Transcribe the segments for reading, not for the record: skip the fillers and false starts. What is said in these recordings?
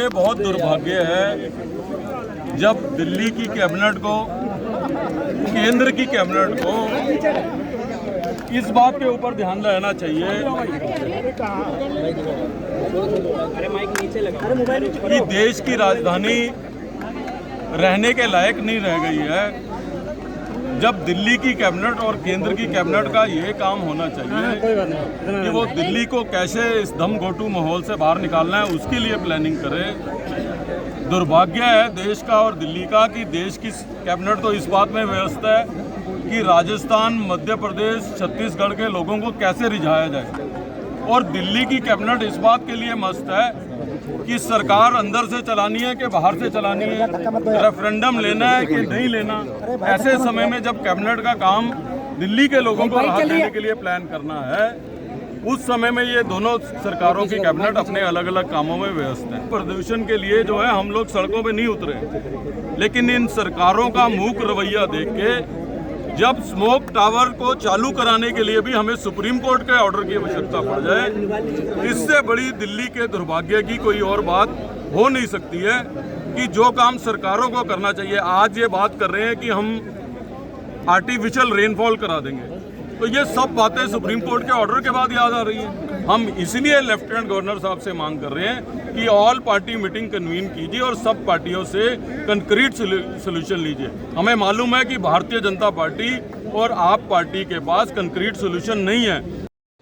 ये बहुत दुर्भाग्य है जब दिल्ली की कैबिनेट को, केंद्र की कैबिनेट को इस बात के ऊपर ध्यान रहना चाहिए कि देश की राजधानी रहने के लायक नहीं रह गई है। जब दिल्ली की कैबिनेट और केंद्र की कैबिनेट का ये काम होना चाहिए कि वो दिल्ली को कैसे इस दम घोटू माहौल से बाहर निकालना है, उसके लिए प्लानिंग करे। दुर्भाग्य है देश का और दिल्ली का कि देश की कैबिनेट तो इस बात में व्यस्त है कि राजस्थान, मध्य प्रदेश, छत्तीसगढ़ के लोगों को कैसे रिझाया जाए, और दिल्ली की कैबिनेट इस बात के लिए मस्त है कि सरकार अंदर से चलानी है कि बाहर से चलानी है, रेफरेंडम लेना है कि नहीं लेना। ऐसे समय में जब कैबिनेट का काम दिल्ली के लोगों को राहत देने के लिए प्लान करना है, उस समय में ये दोनों सरकारों की कैबिनेट अपने अलग अलग कामों में व्यस्त है। प्रदूषण के लिए जो है हम लोग सड़कों पे नहीं उतरे, लेकिन इन सरकारों का मूक रवैया देख के जब स्मोक टावर को चालू कराने के लिए भी हमें सुप्रीम कोर्ट के ऑर्डर की आवश्यकता पड़ जाए, इससे बड़ी दिल्ली के दुर्भाग्य की कोई और बात हो नहीं सकती है कि जो काम सरकारों को करना चाहिए। आज ये बात कर रहे हैं कि हम आर्टिफिशियल रेनफॉल करा देंगे, तो ये सब बातें सुप्रीम कोर्ट के ऑर्डर के बाद याद आ रही हैं। हम इसलिए लेफ्टिनेंट गवर्नर साहब से मांग कर रहे हैं कि ऑल पार्टी मीटिंग कन्वीन कीजिए और सब पार्टियों से कंक्रीट सोल्यूशन लीजिए। हमें मालूम है कि भारतीय जनता पार्टी और आप पार्टी के पास कंक्रीट सोल्यूशन नहीं है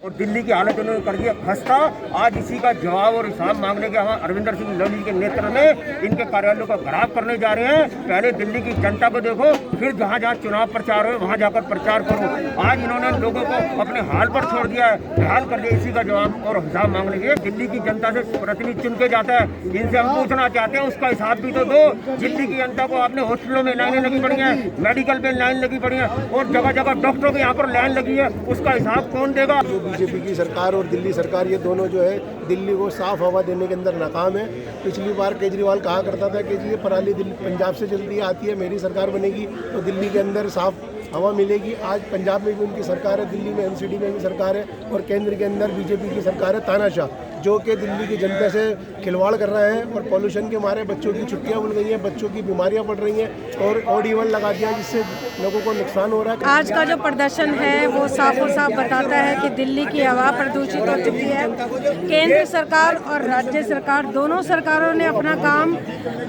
और दिल्ली की हालत उन्होंने कर दिया खस्ता। आज इसी का जवाब और हिसाब मांगने के हम अरविंदर सिंह लवली के नेतृत्व में इनके कार्यालयों का घेराव करने जा रहे हैं। पहले दिल्ली की जनता को देखो, फिर जहाँ जहाँ चुनाव प्रचार हो वहाँ जाकर प्रचार करो। आज इन्होंने लोगों को अपने हाल पर छोड़ दिया है, बेहाल कर दिया। इसी का जवाब और हिसाब मांगने के लिए दिल्ली की जनता से प्रतिनिधि चुन के जाता है, इनसे हम पूछना चाहते हैं उसका हिसाब भी तो दो। दिल्ली की जनता को आपने हॉस्पिटलों में लाइनें लगी पड़ी हैं, मेडिकल में लाइन लगी पड़ी है और जगह जगह डॉक्टरों के यहाँ पर लाइन लगी है, उसका हिसाब कौन देगा? बीजेपी की सरकार और दिल्ली सरकार, ये दोनों जो है दिल्ली को साफ हवा देने के अंदर नाकाम है। पिछली बार केजरीवाल कहा करता था कि जी ये पराली दिल्ली पंजाब से जल्दी आती है, मेरी सरकार बनेगी तो दिल्ली के अंदर साफ हवा मिलेगी। आज पंजाब में भी उनकी सरकार है, दिल्ली में एनसीडी में भी सरकार है और केंद्र के अंदर बीजेपी की सरकार है तानाशाह, जो कि दिल्ली की जनता से खिलवाड़ कर रहा है और पॉल्यूशन के मारे बच्चों की छुट्टियां उड़ गई हैं, बच्चों की बीमारियां बढ़ रही हैं और ऑड-इवन लगा दिया जिससे लोगों को नुकसान हो रहा है। आज का जो प्रदर्शन है वो साफ और साफ बताता है कि दिल्ली की हवा प्रदूषित हो चुकी है। केंद्र सरकार और राज्य सरकार दोनों सरकारों ने अपना काम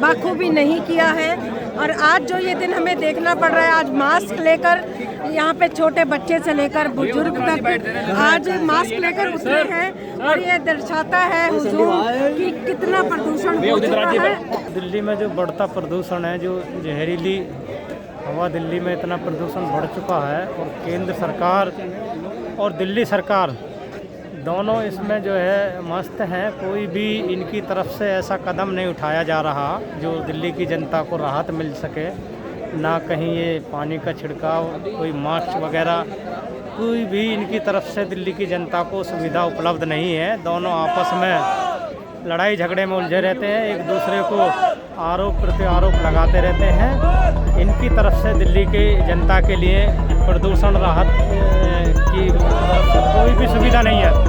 बाखूबी नहीं किया है और आज जो ये दिन हमें देखना पड़ रहा है, आज मास्क लेकर यहाँ पे छोटे बच्चे से लेकर बुजुर्ग तक आज मास्क लेकर उतरे हैं और ये दर्शाता है हुजूम कि कितना प्रदूषण हो चुका है। दिल्ली में जो बढ़ता प्रदूषण है, जो जहरीली हवा दिल्ली में इतना प्रदूषण बढ़ चुका है और केंद्र सरकार और दिल्ली सरकार दोनों इसमें जो है मस्त हैं। कोई भी इनकी तरफ से ऐसा कदम नहीं उठाया जा रहा जो दिल्ली की जनता को राहत मिल सके। ना कहीं ये पानी का छिड़काव, कोई मास्क वगैरह, कोई भी इनकी तरफ से दिल्ली की जनता को सुविधा उपलब्ध नहीं है। दोनों आपस में लड़ाई झगड़े में उलझे रहते हैं, एक दूसरे को आरोप प्रत्यारोप लगाते रहते हैं। इनकी तरफ से दिल्ली की जनता के लिए प्रदूषण राहत की कोई भी सुविधा नहीं है।